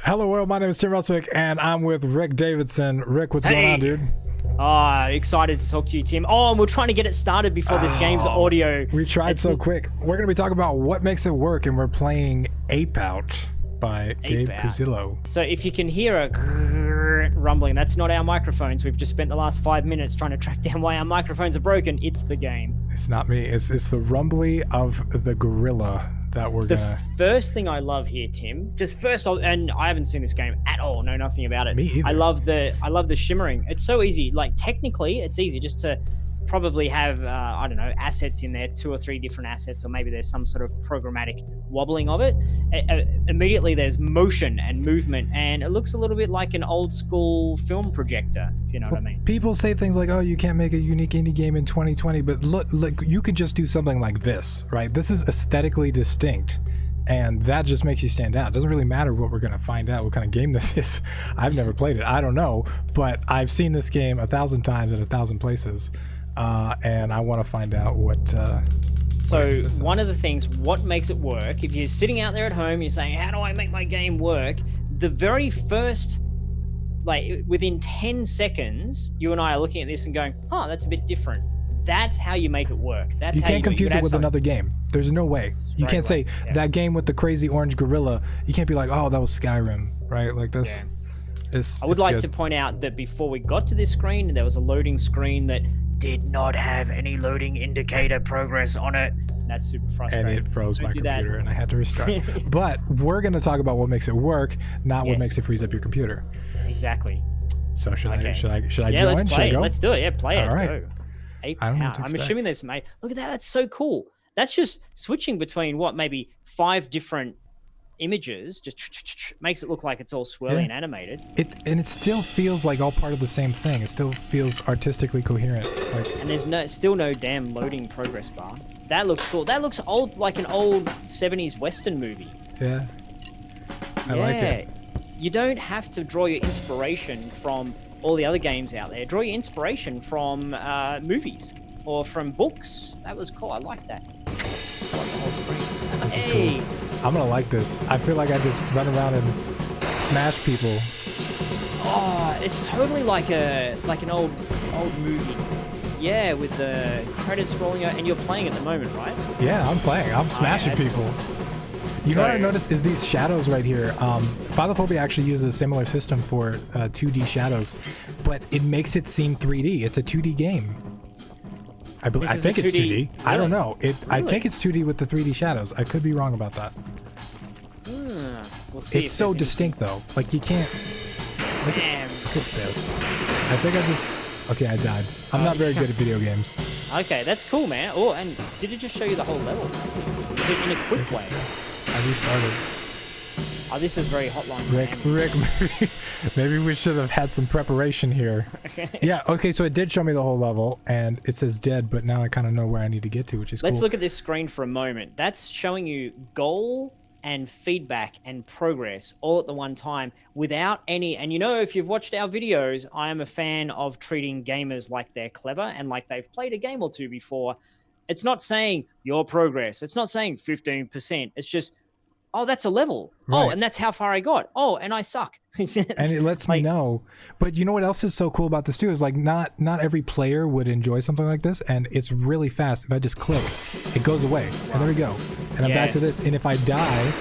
Hello world, my name is Tim Ruswick and I'm with Rick Davidson. Rick, what's going on, dude? Excited to talk to you, Tim. And we're trying to get it started before this game's audio. We tried so quick. We're going to be talking about what makes it work, and we're playing Ape Out by Gabe Cusillo. So if you can hear a rumbling, that's not our microphones. We've just spent the last 5 minutes trying to track down why our microphones are broken. It's the game. It's not me. It's the rumbly of the gorilla that we're gonna... The first thing I love here, Tim, just first, and I haven't seen this game at all, know nothing about it. Me either. I love the shimmering. It's so easy. Like, technically, it's easy just to probably have, I don't know, assets in there, 2 or 3 different assets, or maybe there's some sort of programmatic wobbling of it. Immediately there's motion and movement, and it looks a little bit like an old school film projector, if you know what I mean. People say things like, oh, you can't make a unique indie game in 2020, but look, you could just do something like this, right? This is aesthetically distinct, and that just makes you stand out. It doesn't really matter what we're going to find out, what kind of game this is. I've never played it. I don't know, but I've seen this game 1,000 times in 1,000 places. And I want to find out what so one of the things, what makes it work, if you're sitting out there at home, you're saying, how do I make my game work? The very first, like within 10 seconds, you and I are looking at this and going, oh, that's a bit different. That's how you make it work. That's you how can't confuse it with another game. There's no way. You can't say that game with the crazy orange gorilla. You can't be like, oh, that was Skyrim, right? Like this. Yeah. I would like to point out that before we got to this screen, there was a loading screen that did not have any loading indicator progress on it. That's super frustrating. And it froze my computer and I had to restart. But we're going to talk about what makes it work, not what makes it freeze up your computer. Exactly. So should I join? Let's play it. Go? Let's do it. Yeah, play it. All right. Go. Ape Out. I'm assuming there's some... Look at that. That's so cool. That's just switching between maybe 5 different images, just makes it look like it's all swirly and animated. It still feels like all part of the same thing. It still feels artistically coherent. And there's still no damn loading progress bar. That looks cool. That looks old, like an old 70s Western movie. Yeah. I like it. You don't have to draw your inspiration from all the other games out there. Draw your inspiration from movies or from books. That was cool. I like that. This is cool. I'm gonna like this. I feel like I just run around and smash people. Oh, it's totally like an old movie. Yeah, with the credits rolling out, and you're playing at the moment, right? Yeah, I'm playing. I'm smashing people. You know what I noticed is these shadows right here. Phasmophobia actually uses a similar system for 2D shadows, but it makes it seem 3D. It's a 2D game. I think it's 2D. Really? I don't know. I think it's 2D with the 3D shadows. I could be wrong about that. We'll see. It's so distinct though. Like you can't. Look at this. I think Okay, I died. I'm not very good at video games. Okay, that's cool, man. Oh, and did it just show you the whole level? That's interesting. In a quick way. I restarted. Oh, this is very hotline. Rick, maybe we should have had some preparation here. Yeah, okay, so it did show me the whole level, and it says dead, but now I kind of know where I need to get to, which is cool. Let's look at this screen for a moment. That's showing you goal and feedback and progress all at the one time without any... And you know, if you've watched our videos, I am a fan of treating gamers like they're clever and like they've played a game or two before. It's not saying your progress. It's not saying 15%. It's just... oh, that's a level. Right. Oh, and that's how far I got. Oh, and I suck. And it lets me know. But you know what else is so cool about this too is like not every player would enjoy something like this, and it's really fast. If I just click, it goes away. Wow. And there we go. And I'm back to this. And if I die,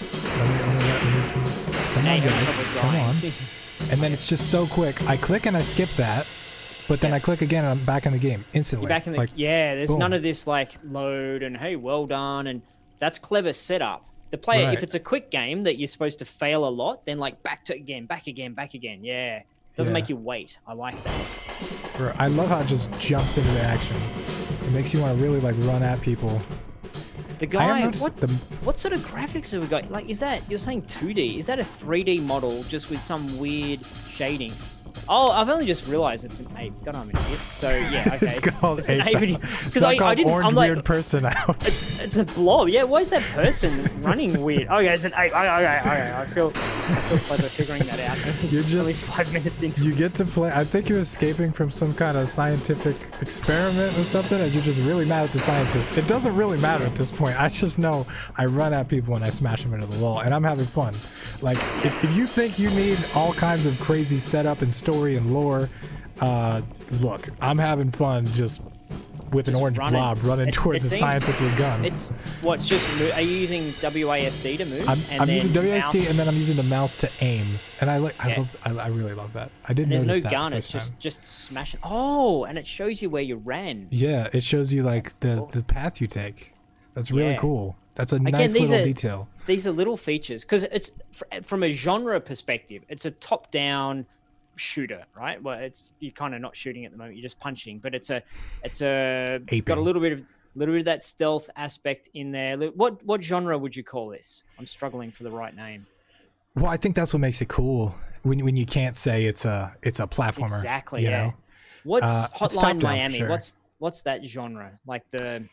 come on, guys, come on. And then it's just so quick. I click and I skip that. But then I click again and I'm back in the game instantly. You're back in the there's boom. None of this like load and hey, well done, and that's clever setup. The player, if it's a quick game that you're supposed to fail a lot, then like back again. Yeah. Doesn't make you wait. I like that. I love how it just jumps into the action. It makes you want to really like run at people. The guy, what sort of graphics have we got? Like, is that, you're saying 2D? Is that a 3D model just with some weird shading? Oh, I've only just realized it's an ape. God, I'm an idiot. So yeah, okay. It's called an Ape ape. Out. Because I didn't. Orange I'm like, weird person out. it's a blob. Yeah, why is that person running weird? Oh yeah, it's an ape. Okay. I feel clever figuring that out. You're just only 5 minutes into. You get to play. I think you're escaping from some kind of scientific experiment or something, and you're just really mad at the scientist. It doesn't really matter at this point. I just know I run at people and I smash them into the wall, and I'm having fun. Like if you think you need all kinds of crazy setup and story and lore, look, I'm having fun just with an orange blob running towards a scientist with guns. It's what's just. Are you using WASD to move? I'm using WASD and then I'm using the mouse to aim, and I really love that. I didn't notice that. There's no gun. It's just smashing. Oh, and it shows you where you ran. Yeah, it shows you like the path you take. That's really cool. That's a nice little detail. These are little features because it's from a genre perspective. It's a top-down shooter, right? Well, you're kind of not shooting at the moment. You're just punching, but it's Aping. got a little bit of that stealth aspect in there. What genre would you call this? I'm struggling for the right name. Well, I think that's what makes it cool when you can't say it's a platformer. Exactly. You know? What's Hotline Miami? Sure. What's that genre? Like the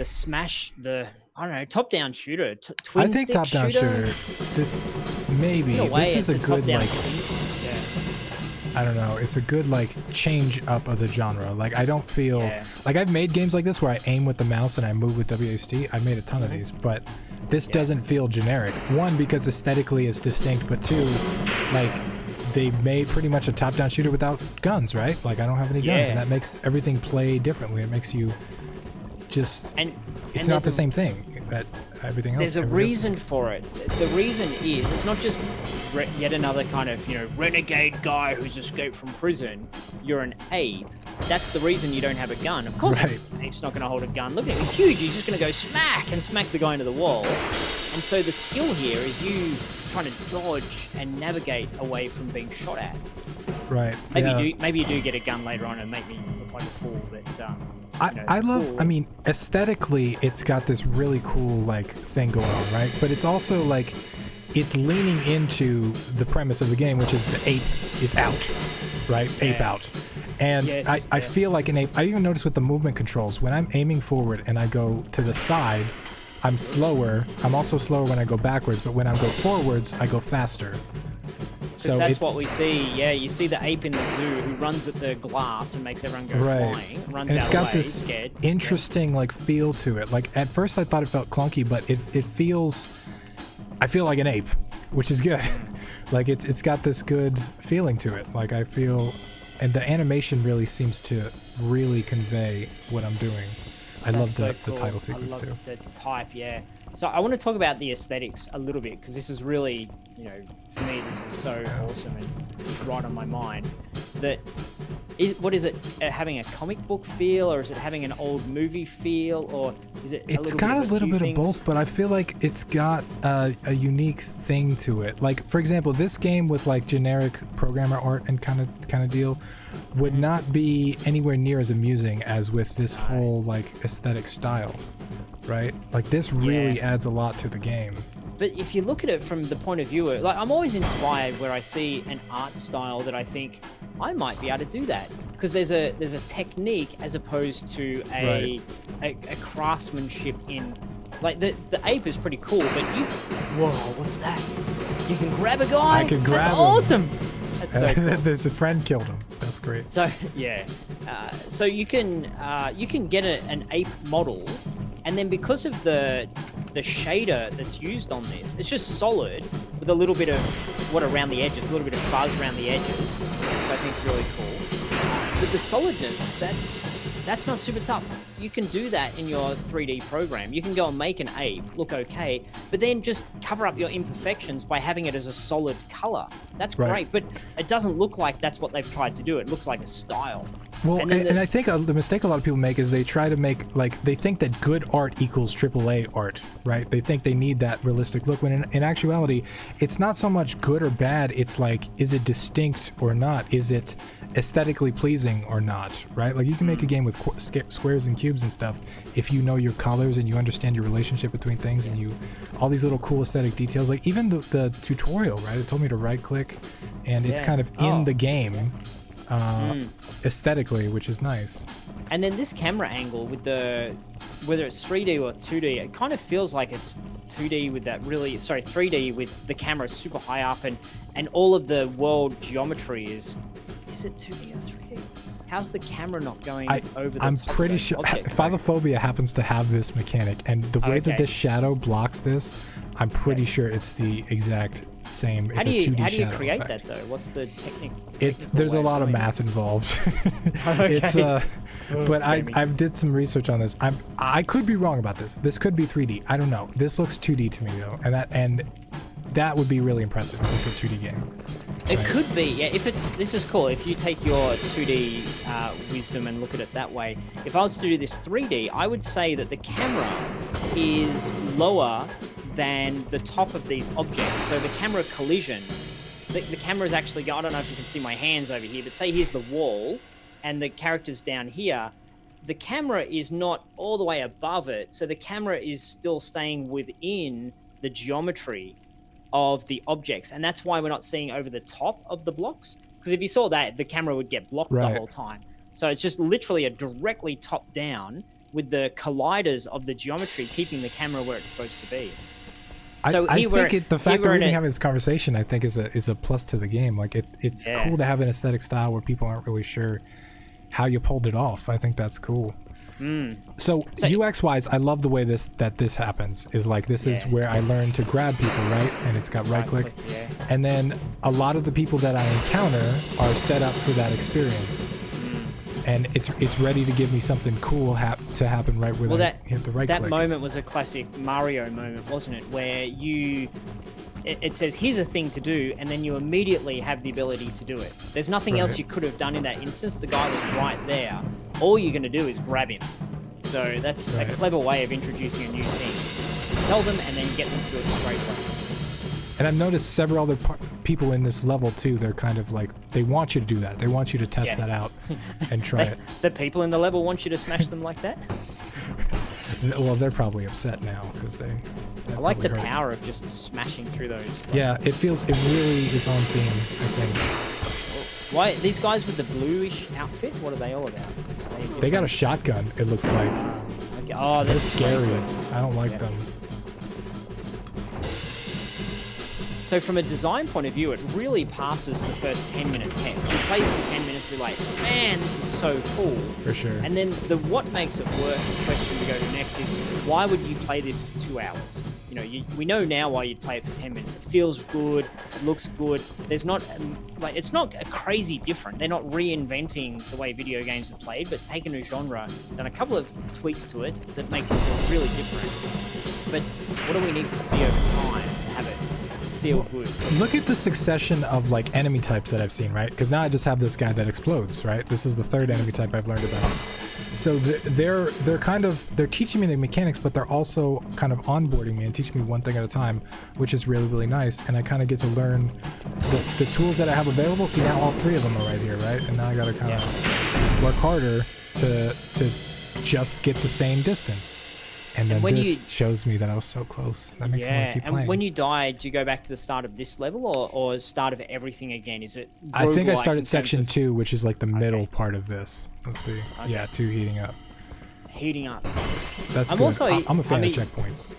smash, I don't know, top-down shooter, twin I think stick top-down shooter. This is a good like. I don't know. It's a good like change up of the genre. Like I don't feel like I've made games like this where I aim with the mouse and I move with WASD. I've made a ton of these, but this doesn't feel generic. One, because aesthetically it's distinct, but two, like they made pretty much a top-down shooter without guns, right? Like I don't have any guns, and that makes everything play differently. It makes you just it's not the same thing that everything else. There's a reason for it. The reason is it's not just yet another kind of renegade guy who's escaped from prison. You're an ape. That's the reason you don't have a gun. Of course, an ape's not going to hold a gun. Look at him, he's huge. He's just going to go smack the guy into the wall. And so the skill here is you trying to dodge and navigate away from being shot at. Right. Maybe you do get a gun later on and make me look like a fool, but. I love, cool. I mean, aesthetically, it's got this really cool, like, thing going on, right? But it's also, like, it's leaning into the premise of the game, which is the ape is out, right? Yeah. Ape out. And I feel like an ape. I even notice with the movement controls, when I'm aiming forward and I go to the side, I'm slower. I'm also slower when I go backwards, but when I go forwards, I go faster. So that's what we see. Yeah, you see the ape in the zoo who runs at the glass and makes everyone go flying. Runs and it's got away, this scared. Interesting like feel to it. Like at first I thought it felt clunky, but it feels. I feel like an ape, which is good. Like it's got this good feeling to it. Like I feel, and the animation really seems to really convey what I'm doing. I love the title sequence too. The type, yeah. So I want to talk about the aesthetics a little bit because this is really, for me, this is so awesome and right on my mind. What is it having a comic book feel, or is it having an old movie feel, or is it? It's got a little bit of both, but I feel like it's got a unique thing to it. Like for example, this game with like generic programmer art and kind of deal would not be anywhere near as amusing as with this whole like aesthetic style, right? Like this really adds a lot to the game. But if you look at it from the point of view, like I'm always inspired where I see an art style that I think I might be able to do that because there's a technique as opposed to a craftsmanship in. Like the ape is pretty cool, but whoa, what's that? You can grab a guy. I can grab That's him. Awesome. That's so cool. There's a friend killed him. That's great. So so you can get an ape model. And then because of the shader that's used on this, it's just solid with a little bit of what around the edges, a little bit of fuzz around the edges, which I think is really cool. But the solidness, that's not super tough. You can do that in your 3D program. You can go and make an ape look okay, but then just cover up your imperfections by having it as a solid color. That's great, but it doesn't look like that's what they've tried to do. It looks like a style. Well, and I think the mistake a lot of people make is they try to make, like, they think that good art equals AAA art, right? They think they need that realistic look, when in actuality, it's not so much good or bad, it's like, is it distinct or not? Is it aesthetically pleasing or not, right? Like you can make a game with squares and cubes and stuff if you know your colors and you understand your relationship between things and you all these little cool aesthetic details. Like even the tutorial, right? It told me to right click and it's kind of in the game aesthetically, which is nice. And then this camera angle with the, whether it's 3D or 2D, it kind of feels like it's 2D with that 3D with the camera super high up and all of the world geometry is it 2D or 3D? How's the camera not going over the I'm top pretty of sure objects? Phasmophobia happens to have this mechanic, and the way that this shadow blocks this, I'm pretty sure it's the exact same. How do you create effect. that though? What's the technique? There's a lot of math involved. It's but I did some research on this. I could be wrong about this. This could be 3D. I don't know. This looks 2D to me though, and that would be really impressive if it's a 2D game. It could be, yeah. This is cool. If you take your 2D wisdom and look at it that way, if I was to do this 3D, I would say that the camera is lower than the top of these objects. So the camera collision, the camera is actually, I don't know if you can see my hands over here, but say here's the wall and the character's down here. The camera is not all the way above it. So the camera is still staying within the geometry of the objects. And that's why we're not seeing over the top of the blocks. Because if you saw that, the camera would get blocked the whole time. So it's just literally a directly top down with the colliders of the geometry keeping the camera where it's supposed to be. So I think the fact that we're even having this conversation, I think, is a plus to the game. Like it's cool to have an aesthetic style where people aren't really sure how you pulled it off. I think that's cool. So UX wise, I love the way this happens. Is like this is where I learn to grab people, right? And it's got right click. And then a lot of the people that I encounter are set up for that experience. And it's ready to give me something cool to happen right when I hit the right click. That moment was a classic Mario moment, wasn't it? Where it says, here's a thing to do, and then you immediately have the ability to do it. There's nothing else you could have done in that instance. The guy was right there. All you're going to do is grab him. So that's a clever way of introducing a new thing. Tell them and then get them to do it straight away. And I've noticed several other people in this level too. They're kind of like, they want you to do that. They want you to test that out and try it. The people in the level want you to smash them like that? Well, they're probably upset now because I like the power of just smashing through those. Yeah, it really is on theme, I think. Why these guys with the bluish outfit? What are they all about? They got a shotgun, it looks like. Okay. Oh, they're scary. I don't like them. So from a design point of view, it really passes the first 10-minute test. You play for 10 minutes, you're like, man, this is so cool. For sure. And then what makes it work, the question we go to next is, why would you play this for 2 hours? You know, we know now why you'd play it for 10 minutes. It feels good, it looks good. There's not, it's not a crazy different. They're not reinventing the way video games are played, but taken a genre, done a couple of tweaks to it that makes it feel really different. But what do we need to see over time to have it feel good? Look at the succession of like enemy types that I've seen, right? Because now I just have this guy that explodes, right? This is the third enemy type I've learned about. So they're teaching me the mechanics, but they're also kind of onboarding me and teaching me one thing at a time, which is really, really nice. And I kind of get to learn the tools that I have available. See, now all 3 of them are right here, right? And now I got to kind of work harder to just get the same distance. And then this shows me that I was so close. That makes me want to keep playing. And when you die, do you go back to the start of this level or start of everything again? Is it I think I started section 2, which is like the middle part of this. Let's see. Okay. Yeah, 2 heating up. Heating up. That's good. I'm a fan of checkpoints.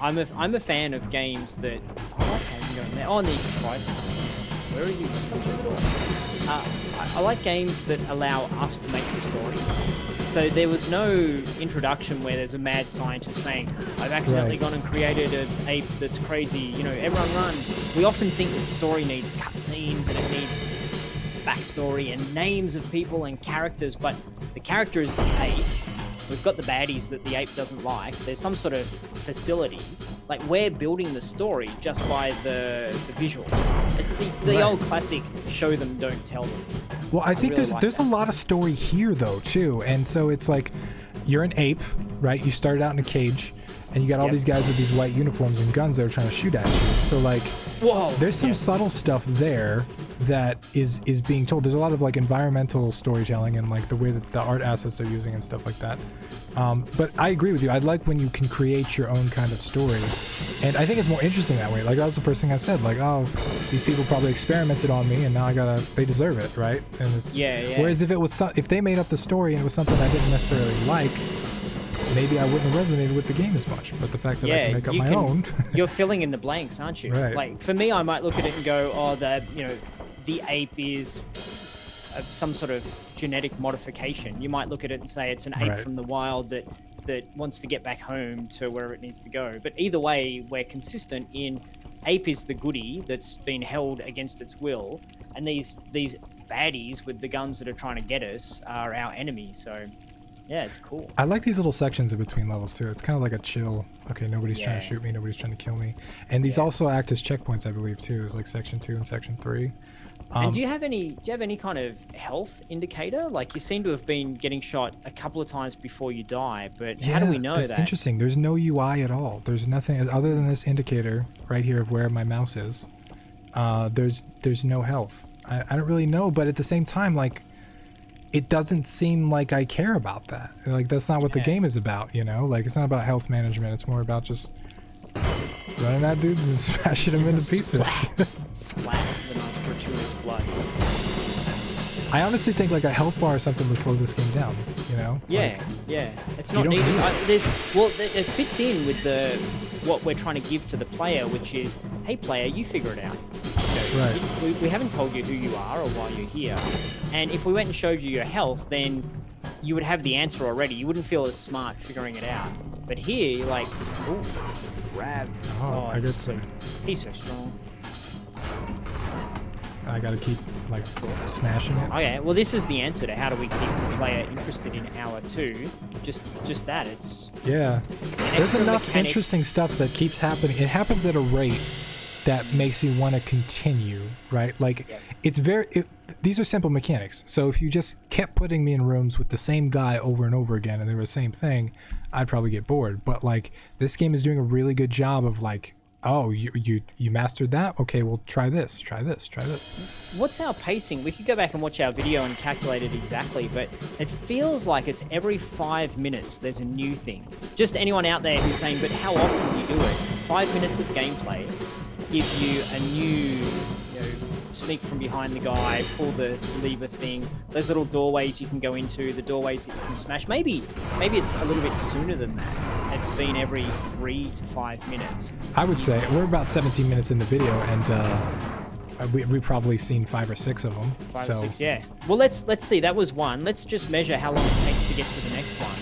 I'm a fan of games that... I like how you going there. Oh, and these surprises. Where is he? Just come through the door. I like games that allow us to make the story. So there was no introduction where there's a mad scientist saying, I've accidentally gone and created an ape that's crazy, you know, everyone run. We often think that story needs cutscenes and it needs backstory and names of people and characters, but the character is the ape. We've got the baddies that the ape doesn't like. There's some sort of facility. Like, we're building the story just by the visuals. It's the old classic, show them, don't tell them. Well, I think really there's a lot of story here, though, too. And so it's like, you're an ape, right? You started out in a cage, and you got all these guys with these white uniforms and guns that are trying to shoot at you. So like, Whoa. there's some subtle stuff there that is being told. There's a lot of like environmental storytelling and like the way that the art assets are using and stuff like that. But I agree with you. I like when you can create your own kind of story, and I think it's more interesting that way. Like that was the first thing I said. Like, oh, these people probably experimented on me, and now they deserve it, right? And it's Whereas if it was if they made up the story and it was something I didn't necessarily like, maybe I wouldn't have resonated with the game as much. But the fact that I can make up my own, you're filling in the blanks, aren't you? Right. Like for me, I might look at it and go, oh, the ape is some sort of genetic modification. You might look at it and say it's an ape from the wild that wants to get back home to wherever it needs to go. But either way, we're consistent in ape is the goodie that's been held against its will, and these baddies with the guns that are trying to get us are our enemies. So yeah, it's cool. I like these little sections in between levels too. It's kind of like a chill. Okay, nobody's trying to shoot me. Nobody's trying to kill me. And these also act as checkpoints, I believe, too. It's like section 2 and section 3. And do you have any kind of health indicator? Like you seem to have been getting shot a couple of times before you die, but how do we know that? That's interesting. There's no UI at all. There's nothing other than this indicator right here of where my mouse is. There's no health. I don't really know, but at the same time, like, it doesn't seem like I care about that. Like that's not what the game is about, you know? Like it's not about health management. It's more about just running at dudes and smashing them into pieces. Splat the nice gratuitous blood. I honestly think like a health bar or something would slow this game down, you know? Yeah, like, it's not needed. It fits in with what we're trying to give to the player, which is, hey player, you figure it out. Right. We haven't told you who you are or why you're here. And if we went and showed you your health, then you would have the answer already. You wouldn't feel as smart figuring it out. But here, you're like, ooh, grab. Oh, I get to. He's so strong. I gotta keep like smashing it. Okay, well this is the answer to how do we keep the player interested in hour 2. Just that. It's there's enough interesting stuff that keeps happening. It happens at a rate that makes you want to continue, right? Like these are simple mechanics. So if you just kept putting me in rooms with the same guy over and over again and they were the same thing, I'd probably get bored. But like this game is doing a really good job of like, oh, you mastered that? Okay, well try this. What's our pacing? We could go back and watch our video and calculate it exactly, but it feels like it's every 5 minutes there's a new thing. Just anyone out there who's saying, but how often do you do it? 5 minutes of gameplay gives you a new, sneak from behind the guy, pull the lever thing, those little doorways you can go into, the doorways that you can smash. Maybe it's a little bit sooner than that. It's been every 3 to 5 minutes. I would say we're about 17 minutes in the video, and we've probably seen 5 or 6 of them. 5 or 6, yeah. Well, let's see. That was one. Let's just measure how long it takes to get to the next one,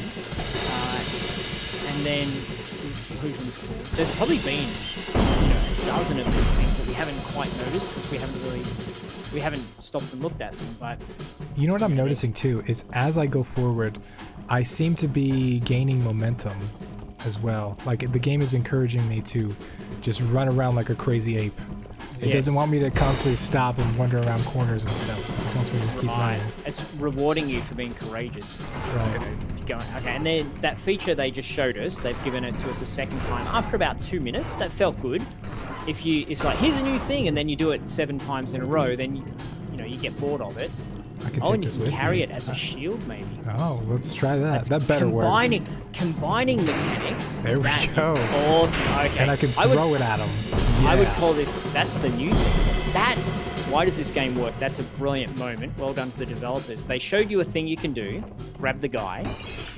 and then conclusions. There's probably been a dozen of these things that we haven't quite noticed because we haven't stopped and looked at them. But you know what I'm noticing too is as I go forward, I seem to be gaining momentum as well. Like the game is encouraging me to just run around like a crazy ape. It doesn't want me to constantly stop and wander around corners and stuff. It just wants me to just keep running. It's rewarding you for being courageous. Right. Okay, and then that feature they just showed us, they've given it to us a second time after about 2 minutes. That felt good. If it's like, here's a new thing, and then you do it 7 times in a row, then you get bored of it. And you can carry it as a shield, maybe. Oh, let's try that. That better work. Combining mechanics. There we go. Is awesome. Okay. And I can throw it at them. Yeah. I would call this. That's the new thing. Why does this game work? That's a brilliant moment. Well done to the developers. They showed you a thing you can do. Grab the guy.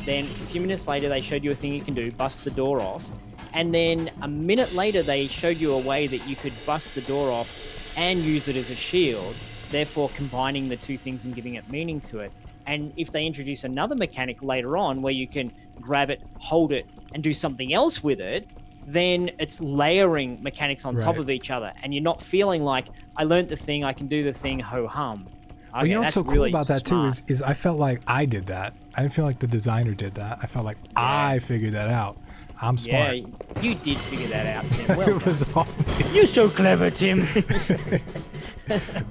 Then a few minutes later, they showed you a thing you can do. Bust the door off. And then a minute later, they showed you a way that you could bust the door off and use it as a shield, therefore combining the two things and giving it meaning to it. And if they introduce another mechanic later on where you can grab it, hold it, and do something else with it, then it's layering mechanics on top of each other. And you're not feeling like, I learned the thing, I can do the thing, ho-hum. Well, you know what's so cool about that too is I felt like I did that. I didn't feel like the designer did that. I felt like I figured that out. I'm smart. Yeah, you did figure that out, Tim. Well it was all me. You're so clever, Tim.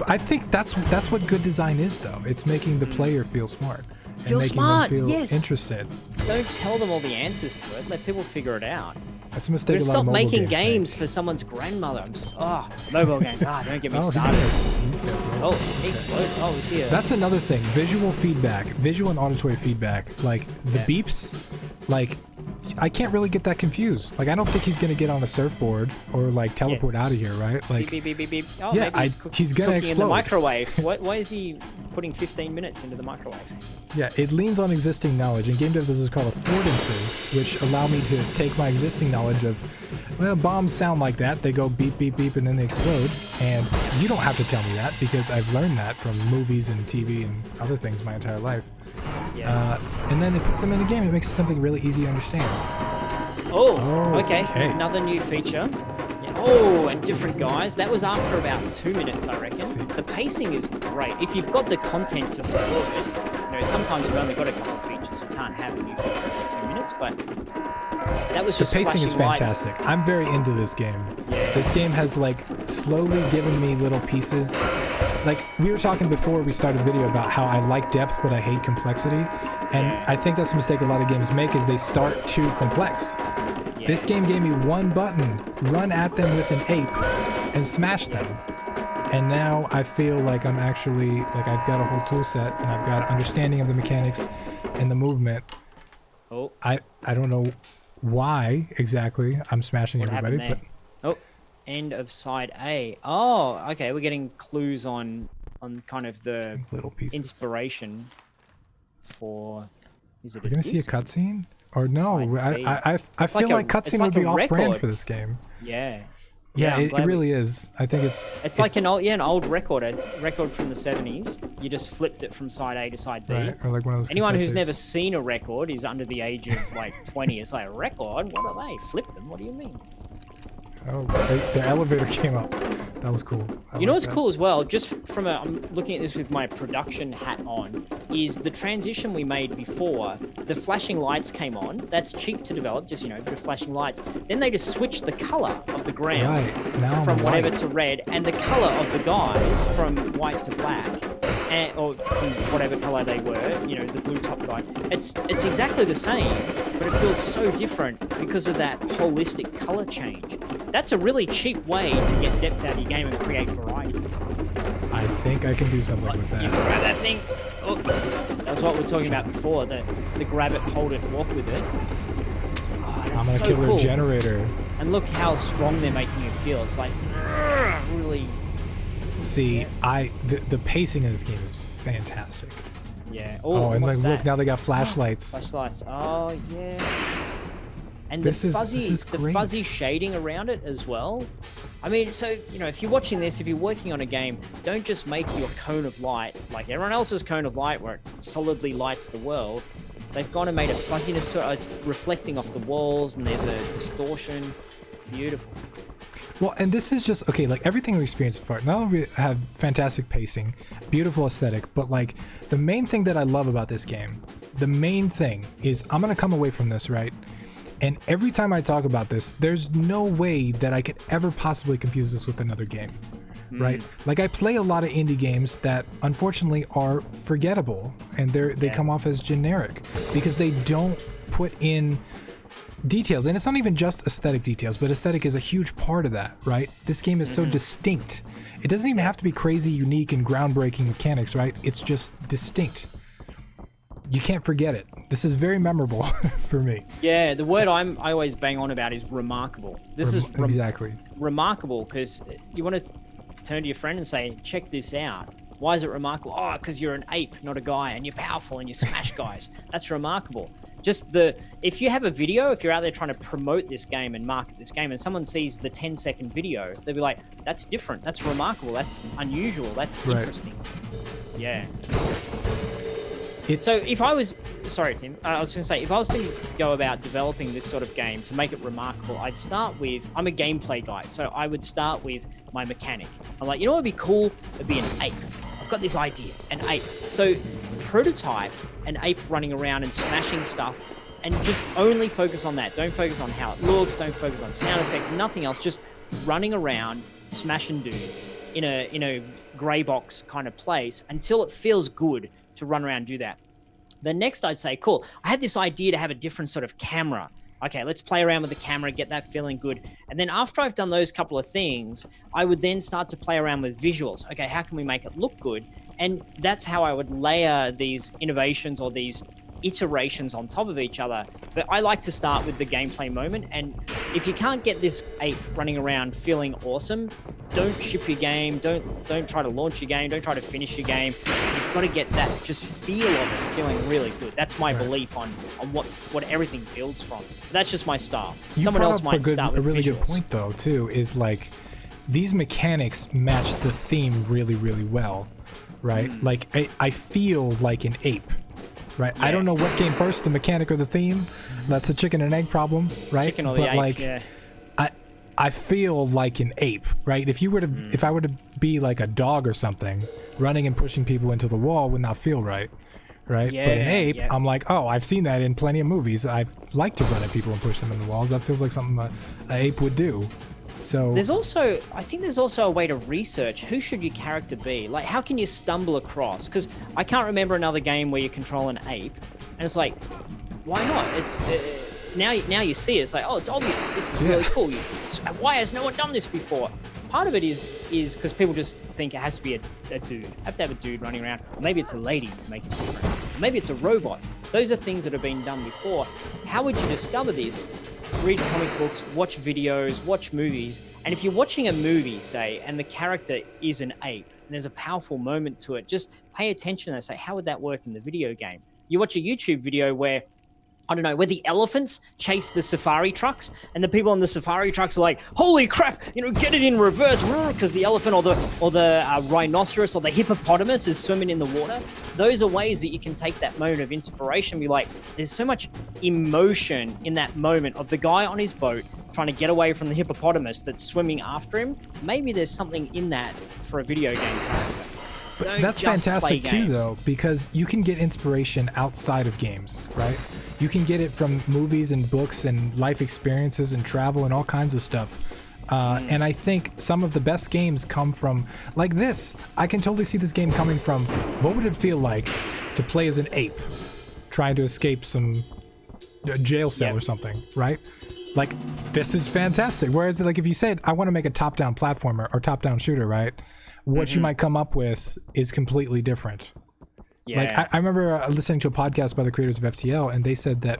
I think that's what good design is, though. It's making the player feel smart. Feel making smart, them feel yes. interested. Don't tell them all the answers to it. Let people figure it out. That's a mistake. We're A lot of stop mobile making games games make. for someone's grandmother. I'm just, mobile games. Don't get me Oh, started. he's good. Oh, he exploded. Oh, he's here. That's another thing. Visual feedback, visual and auditory feedback. Like the beeps, like I can't really get that confused. Like I don't think he's gonna get on a surfboard or like teleport out of here, right? Like beep, beep, beep, beep, beep. Oh, yeah, maybe he's gonna cooking explode. in the microwave. Why is he putting 15 minutes into the microwave? Yeah, it leans on existing knowledge, and game dev does what's called affordances, which allow me to take my existing knowledge of, well, bombs sound like that. They go beep, beep, beep, and then they explode. And you don't have to tell me that because I've learned that from movies and TV and other things my entire life. Yeah. And then they put them in the game. It makes something really easy to understand. Okay. Another new feature. Yeah. Oh, and different guys. That was after about 2 minutes, I reckon. The pacing is great. If you've got the content to support it, sometimes you've only got a couple of features. You can't have a new feature for 2 minutes, but that was just the pacing is fantastic. Lights. I'm very into this game. Yeah. This game has like slowly given me little pieces. Like we were talking before we started video about how I like depth, but I hate complexity. And I think that's a mistake a lot of games make is they start too complex. Yeah. This game gave me one button, run at them with an ape, and smash them. And now I feel like I'm actually, like I've got a whole tool set and I've got an understanding of the mechanics and the movement. Oh. I don't know why exactly I'm smashing everybody, but... Oh, end of side A. Oh, okay, we're getting clues on kind of the little pieces. Inspiration for... Is it We're going to see a cutscene? Or no, I feel like cutscene would be off-brand for this game. Yeah. Yeah, it really is. I think it's like an old record, a record from the 70s. You just flipped it from side A to side B. Right, or like one of those Anyone who's tapes. never seen a record is under the age of like 20. It's like, a record? What are they? Flip them? What do you mean? Oh, the elevator came up. That was cool. You know what's cool as well, just from I'm looking at this with my production hat on, is the transition we made before. The flashing lights came on. That's cheap to develop, just, a bit of flashing lights. Then they just switched the color of the ground from whatever to red, and the color of the guys from white to black. Or whatever color they were, the blue top guy. It's exactly the same, but it feels so different because of that holistic color change. That's a really cheap way to get depth out of your game and create variety. I think I can do something with that. You grab that thing. Oh, that's what we were talking about before. The grab it, hold it, walk with it. Oh, I'm gonna kill cool. a generator. And look how strong they're making you feel. It's like really. See, the pacing in this game is fantastic. Yeah. Oh, and like look, now they got flashlights. Flashlights. Oh yeah. And this the fuzzy shading around it as well. I mean, so if you're watching this, if you're working on a game, don't just make your cone of light like everyone else's cone of light, where it solidly lights the world. They've gone and made a fuzziness to it. It's reflecting off the walls, and there's a distortion. Beautiful. Well, and this is just, okay, like everything we experienced so far, not only have fantastic pacing, beautiful aesthetic, but like the main thing that I love about this game, the main thing is I'm going to come away from this, right? And every time I talk about this, there's no way that I could ever possibly confuse this with another game, right? Like I play a lot of indie games that unfortunately are forgettable and they come off as generic because they don't put in details, and it's not even just aesthetic details, but aesthetic is a huge part of that, right? This game is so distinct. It doesn't even have to be crazy, unique, and groundbreaking mechanics, right? It's just distinct. You can't forget it. This is very memorable for me. Yeah, the word I always bang on about is remarkable. This is exactly remarkable because you want to turn to your friend and say, check this out. Why is it remarkable? Oh, because you're an ape, not a guy, and you're powerful and you smash guys. That's remarkable. Just if you have a video, if you're out there trying to promote this game and market this game, and someone sees the 10-second video, they'll be like, that's different, that's remarkable, that's unusual, that's interesting. Yeah. So if I was, sorry Tim, I was going to say, if I was to go about developing this sort of game to make it remarkable, I'd start with, I'm a gameplay guy, so I would start with my mechanic. I'm like, what would be cool? It'd be an ape. I've got this idea, an ape. So prototype an ape running around and smashing stuff and just only focus on that. Don't focus on how it looks, don't focus on sound effects, nothing else, just running around, smashing dudes in a grey box kind of place until it feels good to run around and do that. Then next I'd say, cool, I had this idea to have a different sort of camera. okay, let's play around with the camera, get that feeling good. And then after I've done those couple of things, I would then start to play around with visuals. Okay, how can we make it look good? And that's how I would layer these innovations or these iterations on top of each other. But I like to start with the gameplay moment. And if you can't get this ape running around feeling awesome, don't ship your game. Don't try to launch your game. Don't try to finish your game. You've got to get that just feel of it feeling really good. That's my belief on what everything builds from. That's just my style. Someone else might start with a really visuals. good point though too is like these mechanics match the theme really, really well, right? Like I feel like an ape. Right, I don't know what came first, the mechanic or the theme. That's a chicken and egg problem, right? Chicken or the ape, like, yeah. I feel like an ape, right? If I were to be like a dog or something, running and pushing people into the wall would not feel right, right? Yeah, but an ape, yeah. I'm like, oh, I've seen that in plenty of movies. I've liked to run at people and push them in the walls. That feels like something an ape would do. So I think there's also a way to research who should your character be. Like, how can you stumble across? Because I can't remember another game where you control an ape, and it's like, why not? It's now you see it. It's like, oh, it's obvious. This is really cool. Why has no one done this before? Part of it is because people just think it has to be a dude. Have to have a dude running around. Or maybe it's a lady to make it different. Or maybe it's a robot. Those are things that have been done before. How would you discover this? Read comic books, watch videos, watch movies. And if you're watching a movie, say, and the character is an ape, and there's a powerful moment to it, just pay attention and say, how would that work in the video game? You watch a YouTube video where, I don't know, where the elephants chase the safari trucks, and the people on the safari trucks are like, holy crap, get it in reverse, because the elephant or the rhinoceros or the hippopotamus is swimming in the water. Those are ways that you can take that moment of inspiration and be like, there's so much emotion in that moment of the guy on his boat trying to get away from the hippopotamus that's swimming after him. Maybe there's something in that for a video game character. But that's fantastic too, though, because you can get inspiration outside of games, right? You can get it from movies and books and life experiences and travel and all kinds of stuff. And I think some of the best games come from, like this. I can totally see this game coming from, what would it feel like to play as an ape trying to escape some jail cell or something, right? Like, this is fantastic. Whereas, like, if you said, I want to make a top-down platformer or top-down shooter, right? What you might come up with is completely different. Yeah. Like I remember listening to a podcast by the creators of FTL, and they said that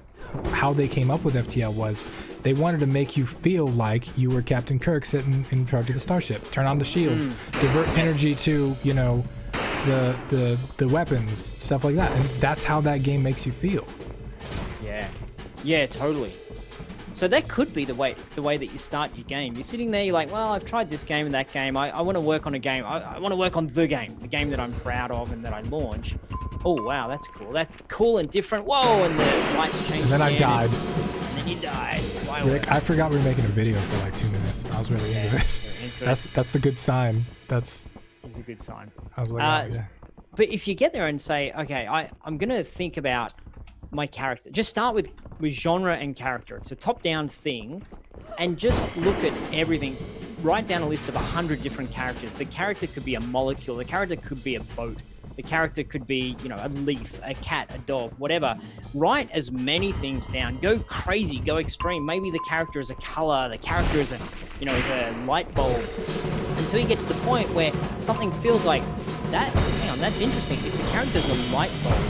how they came up with FTL was they wanted to make you feel like you were Captain Kirk sitting in charge of the starship. Turn on the shields, divert energy to the weapons, stuff like that, and that's how that game makes you feel. Yeah, totally. So that could be the way that you start your game. You're sitting there, you're like, well, I've tried this game and that game. I want to work on a game. I want to work on the game that I'm proud of and that I launch. Oh, wow, that's cool. That's cool and different. Whoa, and the lights changed. And then I died. And then you died. Rick, I forgot we were making a video for like 2 minutes. I was really into this. That's a good sign. It's a good sign. I was like, But if you get there and say, okay, I'm going to think about my character. Just start with genre and character. It's a top-down thing, and just look at everything. Write down a list of 100 different characters. The character could be a molecule. The character could be a boat. The character could be, a leaf, a cat, a dog, whatever. Write as many things down. Go crazy. Go extreme. Maybe the character is a color. The character is a light bulb. Until you get to the point where something feels like that. Hang on, that's interesting. If the character's a light bulb,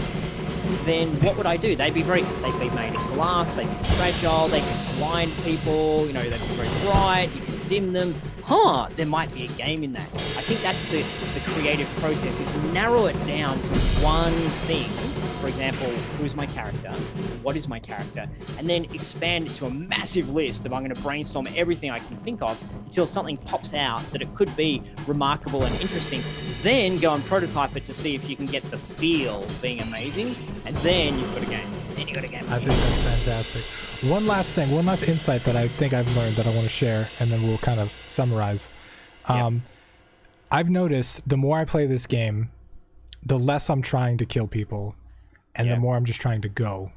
then what would I do? They'd be made of glass, they'd be fragile, they could blind people, they'd be very bright, you could dim them. There might be a game in that. I think that's the creative process, is narrow it down to one thing. For example, who's my character? What is my character? And then expand it to a massive list of, I'm going to brainstorm everything I can think of until something pops out that it could be remarkable and interesting. Then go and prototype it to see if you can get the feel of being amazing. And then you've got a game. I think that's fantastic. One last insight that I think I've learned that I want to share, and then we'll kind of summarize. I've noticed the more I play this game, the less I'm trying to kill people, and the more I'm just trying to go.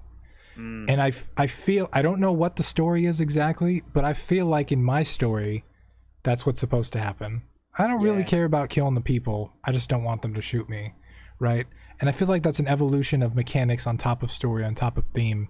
And I feel, I don't know what the story is exactly, but I feel like in my story, that's what's supposed to happen. I don't really care about killing the people. I just don't want them to shoot me, right? And I feel like that's an evolution of mechanics on top of story, on top of theme.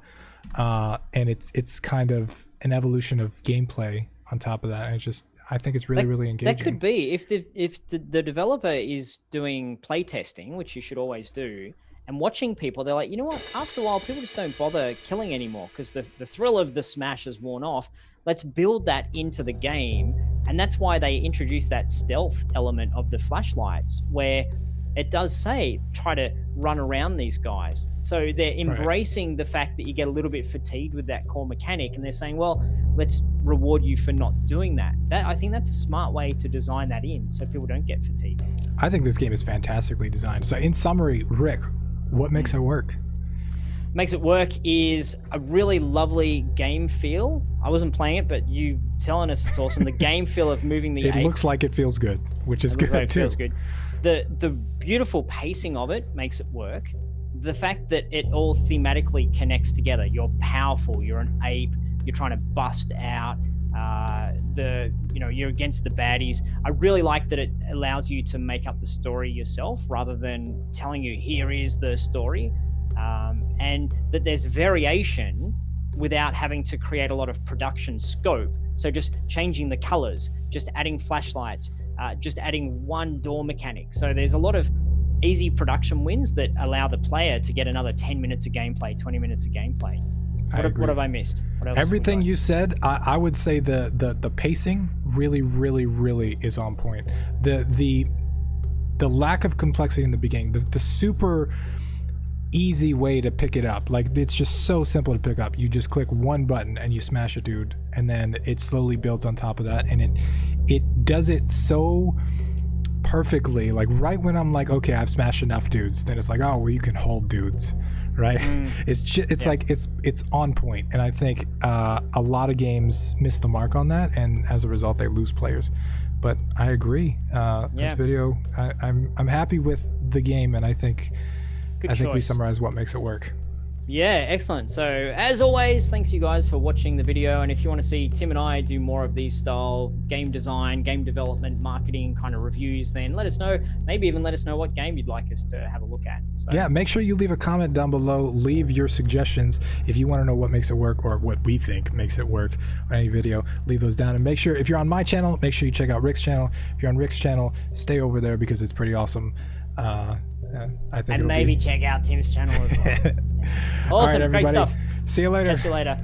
and it's kind of an evolution of gameplay on top of that, and it's just, I think it's really engaging. That could be if the developer is doing play testing, which you should always do, and watching people, they're like, you know what? After a while, people just don't bother killing anymore because the thrill of the smash has worn off. Let's build that into the game, and that's why they introduced that stealth element of the flashlights, where it does say try to run around these guys. So they're embracing the fact that you get a little bit fatigued with that core mechanic, and they're saying, well, let's reward you for not doing that. I think that's a smart way to design that in so people don't get fatigued. I think this game is fantastically designed. So in summary, Rick, what makes it work? Makes it work is a really lovely game feel. I wasn't playing it, but you telling us it's awesome. The game feel of moving the It ape. looks like it feels good, which is good It too. feels good. The beautiful pacing of it makes it work. The fact that it all thematically connects together. You're powerful. You're an ape. You're trying to bust out. You're against the baddies. I really like that it allows you to make up the story yourself rather than telling you here is the story, and that there's variation without having to create a lot of production scope. So just changing the colors, just adding flashlights, just adding one door mechanic. So there's a lot of easy production wins that allow the player to get another 10 minutes of gameplay, 20 minutes of gameplay. What have I missed? What else? Everything you said, I would say the pacing really is on point. The lack of complexity in the beginning, the super easy way to pick it up, like it's just so simple to pick up. You just click one button and you smash a dude, and then it slowly builds on top of that, and it does it so perfectly. Like right when I'm like, okay, I've smashed enough dudes, then it's like, oh well, you can hold dudes, right? It's like it's on point, and I think a lot of games miss the mark on that, and as a result, they lose players. But I agree. This video, I'm happy with the game, and I think we summarized what makes it work. Yeah, excellent. So as always, thanks you guys for watching the video. And if you want to see Tim and I do more of these style game design, game development, marketing kind of reviews, then let us know. Maybe even let us know what game you'd like us to have a look at. So, yeah, make sure you leave a comment down below. Leave your suggestions if you want to know what makes it work or what we think makes it work on any video. Leave those down, and make sure if you're on my channel, make sure you check out Rick's channel. If you're on Rick's channel, stay over there because it's pretty awesome. I think, and maybe check out Tim's channel as well. Awesome, All right, great everybody. stuff. See you later. Catch you later.